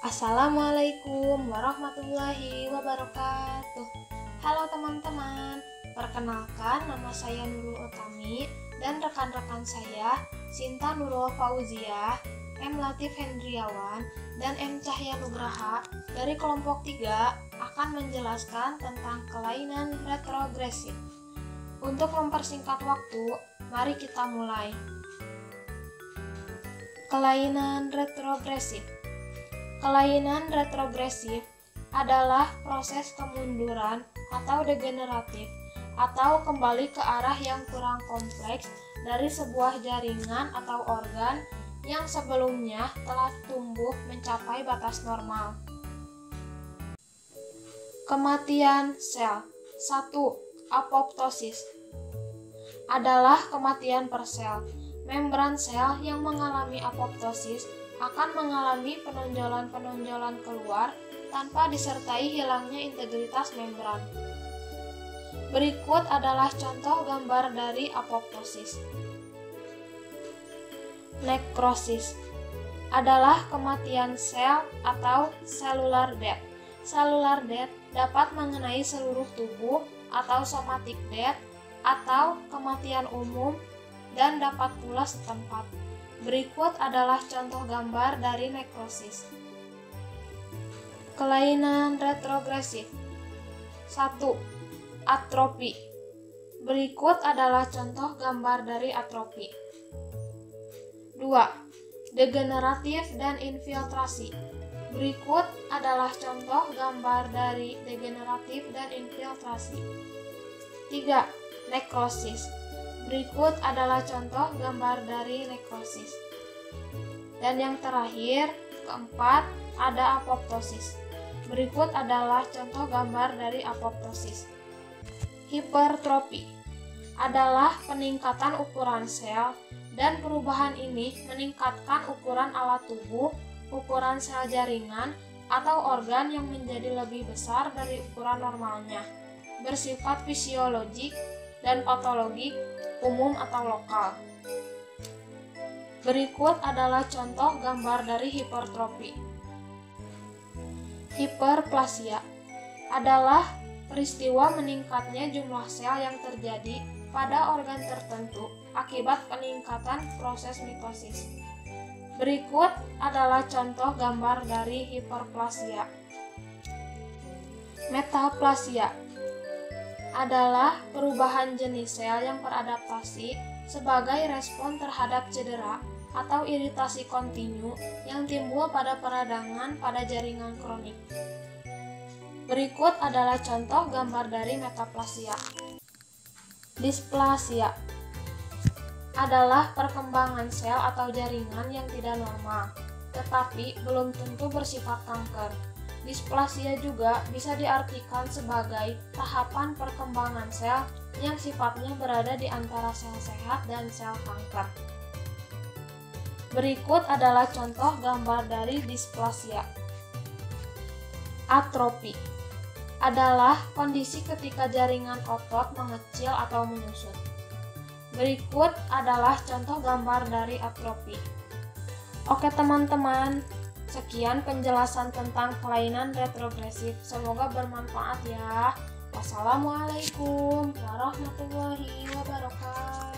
Assalamualaikum warahmatullahi wabarakatuh. Halo teman-teman, perkenalkan nama saya Nurul Utami dan rekan-rekan saya Sinta Nurul Fauziah, M. Latif Hendriawan, dan M. Cahya Nugraha dari kelompok 3 akan menjelaskan tentang kelainan retrogresif. Untuk mempersingkat waktu, mari kita mulai. Kelainan retrogresif. Kelainan retrogresif adalah proses kemunduran atau degeneratif atau kembali ke arah yang kurang kompleks dari sebuah jaringan atau organ yang sebelumnya telah tumbuh mencapai batas normal. Kematian sel. 1. Apoptosis adalah kematian per sel. Membran sel yang mengalami apoptosis akan mengalami penonjolan-penonjolan keluar tanpa disertai hilangnya integritas membran. Berikut adalah contoh gambar dari apoptosis. Nekrosis adalah kematian sel atau cellular death. Cellular death dapat mengenai seluruh tubuh atau somatic death atau kematian umum dan dapat pula setempat. Berikut adalah contoh gambar dari nekrosis. Kelainan retrogresif. 1. Atrofi. Berikut adalah contoh gambar dari atrofi. 2. Degeneratif dan infiltrasi. Berikut adalah contoh gambar dari degeneratif dan infiltrasi. 3. Nekrosis. Berikut adalah contoh gambar dari nekrosis. Dan yang terakhir, keempat, ada apoptosis. Berikut adalah contoh gambar dari apoptosis. Hipertrofi adalah peningkatan ukuran sel, dan perubahan ini meningkatkan ukuran alat tubuh, ukuran sel jaringan, atau organ yang menjadi lebih besar dari ukuran normalnya, bersifat fisiologik dan patologik, umum atau lokal. Berikut adalah contoh gambar dari hipertrofi. Hiperplasia adalah peristiwa meningkatnya jumlah sel yang terjadi pada organ tertentu akibat peningkatan proses mitosis. Berikut adalah contoh gambar dari hiperplasia. Metaplasia adalah perubahan jenis sel yang beradaptasi sebagai respon terhadap cedera atau iritasi kontinu yang timbul pada peradangan pada jaringan kronik. Berikut adalah contoh gambar dari metaplasia. Displasia adalah perkembangan sel atau jaringan yang tidak normal, tetapi belum tentu bersifat kanker. Displasia juga bisa diartikan sebagai tahapan perkembangan sel yang sifatnya berada di antara sel sehat dan sel kanker. Berikut adalah contoh gambar dari displasia. Atrofi adalah kondisi ketika jaringan otot mengecil atau menyusut. Berikut adalah contoh gambar dari atrofi. Oke teman-teman, sekian penjelasan tentang kelainan retrogresif. Semoga bermanfaat ya. Wassalamualaikum warahmatullahi wabarakatuh.